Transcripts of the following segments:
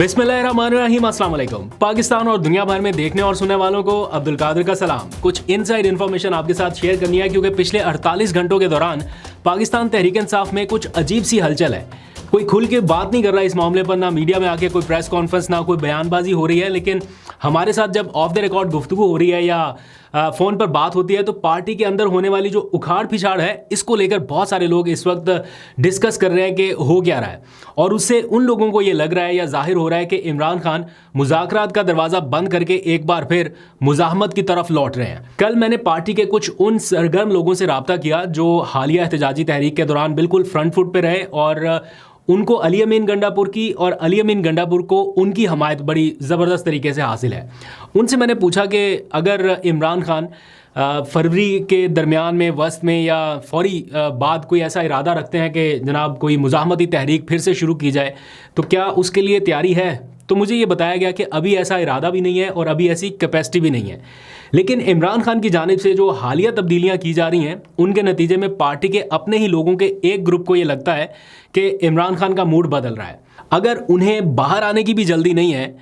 बिस्मिल्लाहिर्रहमानिर्रहीम, अस्सलाम वालेकुम। पाकिस्तान और दुनिया भर में देखने और सुनने वालों को अब्दुल कादिर का सलाम। कुछ इनसाइड इन्फॉर्मेशन आपके साथ शेयर करनी है क्योंकि पिछले 48 घंटों के दौरान पाकिस्तान तहरीक इंसाफ में कुछ अजीब सी हलचल है। कोई खुल के बात नहीं कर रहा इस मामले पर, ना मीडिया में आके कोई प्रेस कॉन्फ्रेंस, ना कोई बयानबाजी हो रही है, लेकिन हमारे साथ जब ऑफ द रिकॉर्ड गुफ्तगू हो रही है या फ़ोन पर बात होती है तो पार्टी के अंदर होने वाली जो उखाड़ पिछाड़ है इसको लेकर बहुत सारे लोग इस वक्त डिस्कस कर रहे हैं कि हो क्या रहा है। और उससे उन लोगों को ये लग रहा है या जाहिर हो रहा है कि इमरान खान मुज़ाकरात का दरवाज़ा बंद करके एक बार फिर मुज़ाहमत की तरफ लौट रहे हैं। कल मैंने पार्टी के कुछ उन सरगर्म लोगों से रब्ता किया जो हालिया एहतजाजी तहरीक के दौरान बिल्कुल फ्रंट फुट पर रहे और उनको अली अमीन गंडापुर की और अली अमीन गंडापुर को उनकी हमायत बड़ी ज़बरदस्त तरीके से हासिल है। उनसे मैंने पूछा कि अगर इमरान खान फरवरी के दरमियान में, वस्त में या फौरी बाद कोई ऐसा इरादा रखते हैं कि जनाब कोई मुज़ाहमती तहरीक फिर से शुरू की जाए तो क्या उसके लिए तैयारी है। तो मुझे ये बताया गया कि अभी ऐसा इरादा भी नहीं है और अभी ऐसी कैपेसिटी भी नहीं है। लेकिन इमरान खान की जानिब से जो हालिया तब्दीलियां की जा रही हैं उनके नतीजे में पार्टी के अपने ही लोगों के एक ग्रुप को ये लगता है कि इमरान खान का मूड बदल रहा है। अगर उन्हें बाहर आने की भी जल्दी नहीं है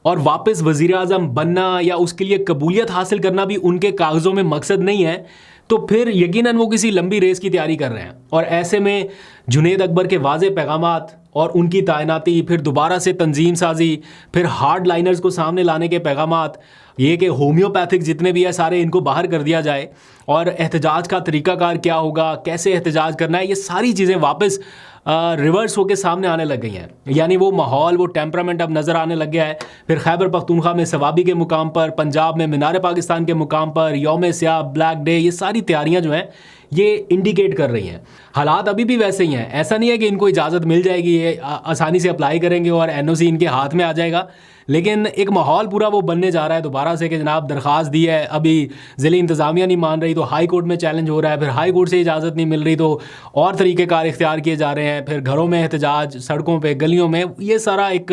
और वापस वज़ीर आज़म बनना या उसके लिए कबूलियत हासिल करना भी उनके कागज़ों में मकसद नहीं है, तो फिर यकीनन वो किसी लंबी रेस की तैयारी कर रहे हैं। और ऐसे में जुनैद अकबर के वाज़े पैगामात और उनकी तैनाती, फिर दोबारा से तंजीम साजी, फिर हार्ड लाइनर्स को सामने लाने के पैगामात, ये कि होम्योपैथिक जितने भी है सारे इनको बाहर कर दिया जाए और एहतजाज का तरीक़ाकार क्या होगा, कैसे एहतजाज करना है, ये सारी चीज़ें वापस रिवर्स होकर सामने आने लग गई हैं। यानी वो माहौल, वो टेम्परामेंट अब नज़र आने लग गया है। फिर खैबर पख्तूनख्वा में सवाबी के मुकाम पर, पंजाब में मीनार पाकिस्तान के मुकाम पर यौम स्याह, ब्लैक डे, ये सारी तैयारियां जो हैं ये इंडिकेट कर रही हैं। हालात अभी भी वैसे ही हैं। ऐसा नहीं है कि इनको इजाज़त मिल जाएगी, ये आसानी से अप्लाई करेंगे और एनओसी इनके हाथ में आ जाएगा, लेकिन एक माहौल पूरा वो बनने जा रहा है दोबारा से कि जनाब दरख्वास्त दी है, अभी ज़िली इंतज़ामिया नहीं मान रही तो हाई कोर्ट में चैलेंज हो रहा है, फिर हाई कोर्ट से इजाज़त नहीं मिल रही तो और तरीक़ेकार इख्तियार किए जा रहे हैं, फिर घरों में एहतजाज, सड़कों पे, गलियों में, ये सारा एक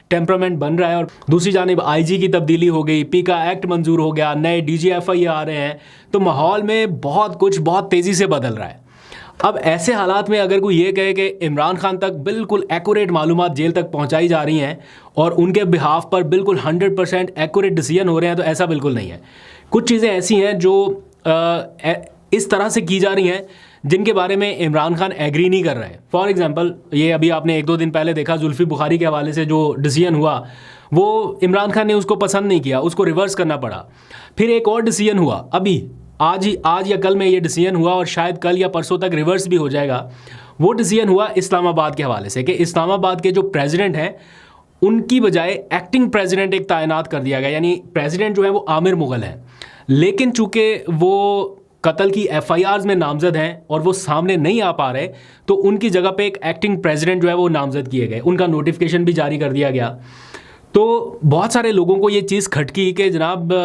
टेम्परामेंट बन रहा है। और दूसरी जानिब IG की तब्दीली हो गई, पीका एक्ट मंजूर हो गया, नए DGFI आ रहे हैं, तो माहौल में बहुत कुछ बहुत तेज़ी से बदल रहा है। अब ऐसे हालात में अगर कोई ये कहे कि इमरान खान तक बिल्कुल एक्यूरेट मालूमात जेल तक पहुंचाई जा रही हैं और उनके बिहाफ पर बिल्कुल 100% एक्यूरेट डिसीजन हो रहे हैं, तो ऐसा बिल्कुल नहीं है। कुछ चीज़ें ऐसी हैं जो इस तरह से की जा रही हैं जिनके बारे में इमरान खान एग्री नहीं कर रहे हैं। फॉर एग्जांपल, ये अभी आपने 1-2 दिन पहले देखा, जुल्फ़ी बुखारी के हवाले से जो डिसीजन हुआ वो इमरान खान ने उसको पसंद नहीं किया, उसको रिवर्स करना पड़ा। फिर एक और डिसीजन हुआ, अभी आज या कल में ये डिसीजन हुआ और शायद कल या परसों तक रिवर्स भी हो जाएगा। वो डिसीजन हुआ इस्लामाबाद के हवाले से कि इस्लामाबाद के जो प्रेसिडेंट हैं उनकी बजाय एक्टिंग प्रेसिडेंट एक तैनात कर दिया गया। यानी प्रेसिडेंट जो है वो आमिर मुगल है, लेकिन चूंकि वो कत्ल की FIRs में नामजद हैं और वो सामने नहीं आ पा रहे, तो उनकी जगह पे एक एक्टिंग प्रेसिडेंट जो है वो नामजद किए गए, उनका नोटिफिकेशन भी जारी कर दिया गया। तो बहुत सारे लोगों को ये चीज़ खटकी कि जनाब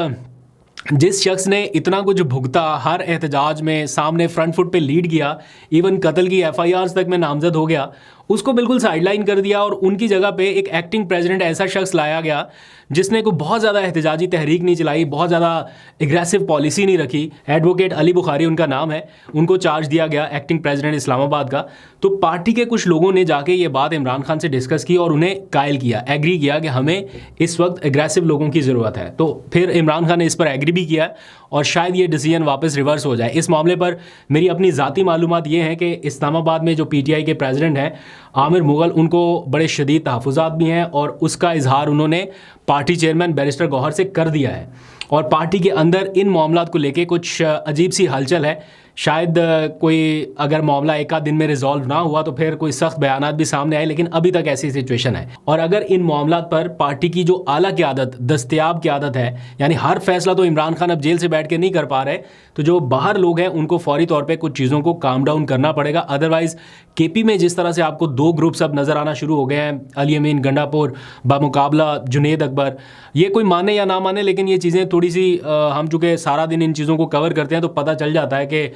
जिस शख्स ने इतना कुछ भुगता, हर एहतजाज में सामने फ्रंट फुट पे लीड किया, इवन कत्ल की FIRs तक में नामजद हो गया, उसको बिल्कुल साइडलाइन कर दिया और उनकी जगह पे एक एक्टिंग प्रेसिडेंट ऐसा शख्स लाया गया जिसने को बहुत ज़्यादा एहतजाजी तहरीक नहीं चलाई, बहुत ज़्यादा एग्रेसिव पॉलिसी नहीं रखी। एडवोकेट अली बुखारी उनका नाम है, उनको चार्ज दिया गया एक्टिंग प्रेसिडेंट इस्लामाबाद का। तो पार्टी के कुछ लोगों ने जाके ये बात इमरान खान से डिस्कस की और उन्हें कायल किया, एग्री किया कि हमें इस वक्त एग्रेसिव लोगों की ज़रूरत है। तो फिर इमरान खान ने इस पर एग्री भी किया और शायद ये डिसीजन वापस रिवर्स हो जाए। इस मामले पर मेरी अपनी ज़ाती मालूमात ये है कि इस्लामाबाद में जो PTI के प्रेसिडेंट हैं आमिर मुगल, उनको बड़े शदीद तहफ़्फ़ुज़ात भी हैं और उसका इजहार उन्होंने पार्टी चेयरमैन बैरिस्टर गौहर से कर दिया है। और पार्टी के अंदर इन मामलात को लेके कुछ अजीब सी हलचल है। शायद कोई अगर मामला एक आध दिन में रिजॉल्व ना हुआ तो फिर कोई सख्त बयानात भी सामने आए, लेकिन अभी तक ऐसी सिचुएशन है। और अगर इन मामलात पर पार्टी की जो आला क़यादत, दस्तयाब क़यादत है, यानी हर फैसला तो इमरान खान अब जेल से बैठ के नहीं कर पा रहे, तो जो बाहर लोग हैं उनको फौरी तौर पर कुछ चीज़ों को काम डाउन करना पड़ेगा। अदरवाइज़ KP में जिस तरह से आपको 2 ग्रुप्स अब नज़र आना शुरू हो गए हैं, अली अमीन गंडापुर बामुकाबला जुनैद अकबर, ये कोई माने या ना माने, लेकिन ये चीज़ें थोड़ी सी हम चूँकि सारा दिन इन चीज़ों को कवर करते हैं तो पता चल जाता है कि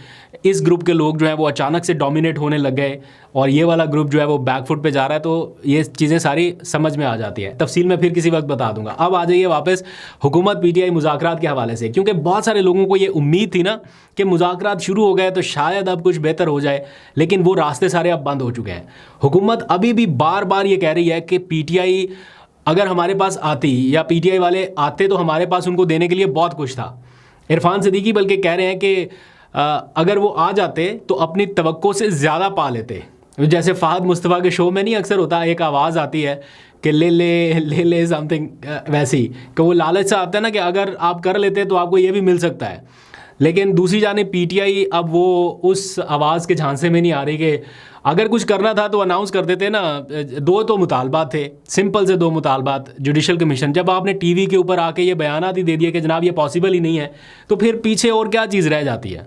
इस ग्रुप के लोग जो हैं वो अचानक से डोमिनेट होने लग गए और ये वाला ग्रुप जो है वो बैकफुट पे जा रहा है। तो ये चीज़ें सारी समझ में आ जाती है। तफसील में फिर किसी वक्त बता दूंगा। अब आ जाइए वापस हुकूमत PTI मुज़ाकरात के हवाले से, क्योंकि बहुत सारे लोगों को ये उम्मीद थी ना कि मुज़ाकरात शुरू हो गए तो शायद अब कुछ बेहतर हो जाए, लेकिन वो रास्ते सारे अब बंद हो चुके हैं। हुकूमत अभी भी बार बार ये कह रही है कि PTI अगर हमारे पास आती या पीटीआई वाले आते तो हमारे पास उनको देने के लिए बहुत कुछ था। इरफान सिद्दीकी बल्कि कह रहे हैं कि अगर वो आ जाते तो अपनी तवक्को से ज़्यादा पा लेते। जैसे फ़हद मुस्तफ़ा के शो में नहीं अक्सर होता, एक आवाज़ आती है कि ले समथिंग, वैसी कि वो लालच से आता है ना कि अगर आप कर लेते तो आपको ये भी मिल सकता है। लेकिन दूसरी जानिब पीटीआई अब वो उस आवाज़ के झांसे में नहीं आ रही कि अगर कुछ करना था तो अनाउंस कर देते ना। दो तो मुतालबात थे, सिंपल से दो मुतालबात। जुडिशल कमीशन, जब आपने टीवी के ऊपर आके ये बयानात ही दे दिए कि जनाब ये पॉसिबल ही नहीं है, तो फिर पीछे और क्या चीज़ रह जाती है।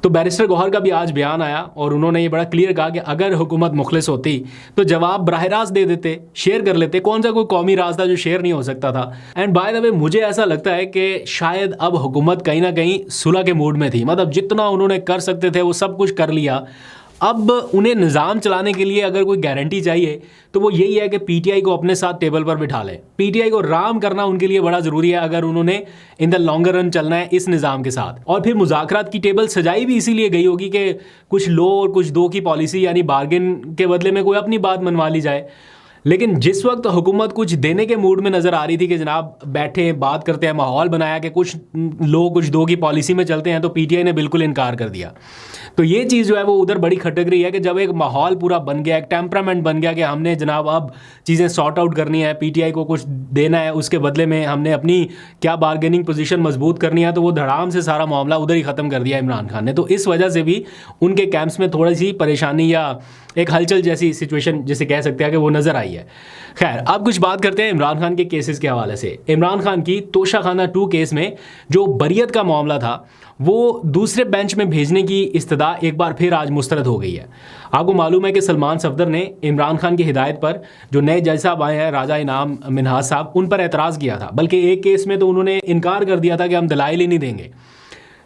तो बैरिस्टर गौहर का भी आज बयान आया और उन्होंने ये बड़ा क्लियर कहा कि अगर हुकूमत मुखलिस होती तो जवाब बराह रास्त दे देते, शेयर कर लेते। कौन सा कोई कौमी राज था जो शेयर नहीं हो सकता था। एंड बाय द वे मुझे ऐसा लगता है कि शायद अब हुकूमत कहीं ना कहीं सुलह के मूड में थी, मतलब जितना उन्होंने कर सकते थे वो सब कुछ कर लिया। अब उन्हें निज़ाम चलाने के लिए अगर कोई गारंटी चाहिए तो वो यही है कि पीटीआई को अपने साथ टेबल पर बिठा लें। पीटीआई को राम करना उनके लिए बड़ा ज़रूरी है अगर उन्होंने इन द लॉन्गर रन चलना है इस निज़ाम के साथ। और फिर मुज़ाकरात की टेबल सजाई भी इसीलिए गई होगी कि कुछ लो और कुछ दो की पॉलिसी, यानी बार्गेन के बदले में कोई अपनी बात मनवा ली जाए। लेकिन जिस वक्त हुकूमत कुछ देने के मूड में नज़र आ रही थी कि जनाब बैठे बात करते हैं, माहौल बनाया कि कुछ लो कुछ दो की पॉलिसी में चलते हैं, तो पीटीआई ने बिल्कुल इनकार कर दिया। तो ये चीज़ जो है वो उधर बड़ी खटक रही है कि जब एक माहौल पूरा बन गया, एक टेम्परामेंट बन गया कि हमने जनाब अब चीज़ें सॉर्ट आउट करनी है, पीटीआई को कुछ देना है, उसके बदले में हमने अपनी क्या बार्गेनिंग पोजीशन मजबूत करनी है, तो वो धड़ाम से सारा मामला उधर ही ख़त्म कर दिया इमरान खान ने। तो इस वजह से भी उनके कैंप्स में थोड़ी सी परेशानी या एक हलचल जैसी सिचुएशन जिसे कह सकते हैं कि वो नज़र आई है। खैर, अब कुछ बात करते हैं इमरान खान के केसेस के हवाले से। इमरान खान की तोशाखाना 2 केस में जो बरियत का मामला था वो दूसरे बेंच में भेजने की इस्तदा एक बार फिर आज मुस्तरद हो गई है। आपको मालूम है कि सलमान सफदर ने इमरान खान की हिदायत पर जो नए जज साहब आए हैं, राजा इनाम मिनहाज साहब, उन पर एतराज़ किया था। बल्कि एक केस में तो उन्होंने इनकार कर दिया था कि हम दलाइल ही नहीं देंगे।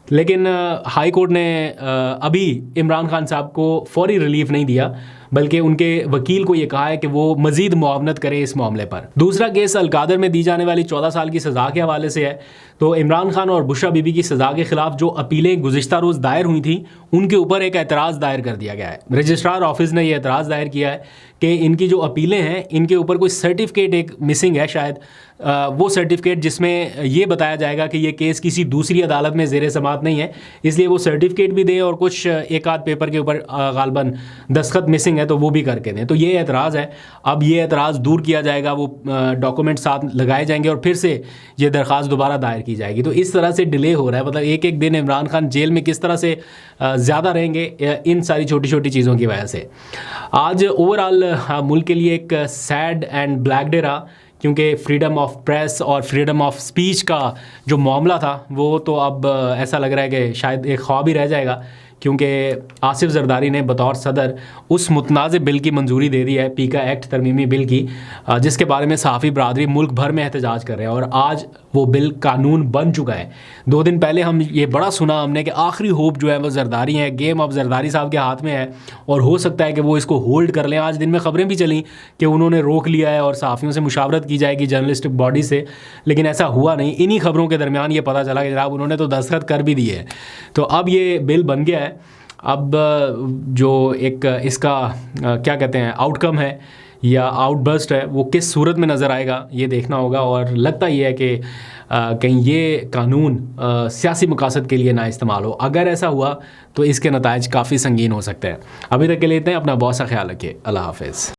लेकिन हाई कोर्ट ने अभी इमरान खान साहब को फौरी रिलीफ नहीं दिया, बल्कि उनके वकील को ये कहा है कि वो मजीद मुआवनत करे इस मामले पर। दूसरा केस अलकादर में दी जाने वाली 14 साल की सज़ा के हवाले से है। तो इमरान खान और बुशरा बीबी की सज़ा के खिलाफ जो अपीलें गुज़िश्ता रोज़ दायर हुई थी उनके ऊपर एक एतराज़ दायर कर दिया गया है। रजिस्ट्रार ऑफिस ने यह एतराज़ दायर किया है कि इनकी जो अपीलें हैं इनके ऊपर कोई सर्टिफिकेट एक मिसिंग है, शायद वो सर्टिफिकेट जिसमें ये बताया जाएगा कि ये केस किसी दूसरी अदालत में ज़ेर समाअत नहीं है, इसलिए वो सर्टिफिकेट भी दें और कुछ एक आध पेपर के ऊपर गालबन दस्तखत मिसिंग है तो वो भी करके दें। तो ये एतराज़ है। अब ये एतराज़ दूर किया जाएगा, वो डॉक्यूमेंट साथ लगाए जाएंगे और फिर से ये दरख्वास्त दोबारा दायर की जाएगी। तो इस तरह से डिले हो रहा है, मतलब एक एक दिन इमरान खान जेल में किस तरह से ज़्यादा रहेंगे इन सारी छोटी छोटी चीज़ों की वजह से। आज ओवरऑल मुल्क के लिए एक सैड एंड ब्लैक डे रहा, क्योंकि फ्रीडम ऑफ प्रेस और फ्रीडम ऑफ स्पीच का जो मामला था वो तो अब ऐसा लग रहा है कि शायद एक ख्वाब ही रह जाएगा, क्योंकि आसिफ जरदारी ने बतौर सदर उस मुतनाज़ बिल की मंजूरी दे दी है, पीका एक्ट तरमीमी बिल की, जिसके बारे में सहाफ़ी बरादरी मुल्क भर में एहतजाज कर रहे हैं और आज वो बिल कानून बन चुका है। 2 दिन पहले हम ये बड़ा सुना हमने कि आखिरी होप जो है वो जरदारी है, गेम अब जरदारी साहब के हाथ में है और हो सकता है कि वो इसको होल्ड कर लें। आज दिन में ख़बरें भी चली कि उन्होंने रोक लिया है और सहाफ़ियों से मुशावरत की जाएगी जर्नलिस्टिक बॉडी से, लेकिन ऐसा हुआ नहीं। इन्हीं खबरों के दरमियान ये पता चला कि जनाब उन्होंने तो दस्तखत कर भी दिए है। तो अब ये बिल बन गया है। अब जो एक इसका क्या कहते हैं आउटकम है या आउटबर्स्ट है वो किस सूरत में नज़र आएगा ये देखना होगा। और लगता ये है कि कहीं ये कानून सियासी मकासद के लिए ना इस्तेमाल हो। अगर ऐसा हुआ तो इसके नताइज काफ़ी संगीन हो सकते हैं। अभी तक के लिए इतना ही। अपना बहुत सा ख्याल रखिए। अल्लाह हाफ़िज़।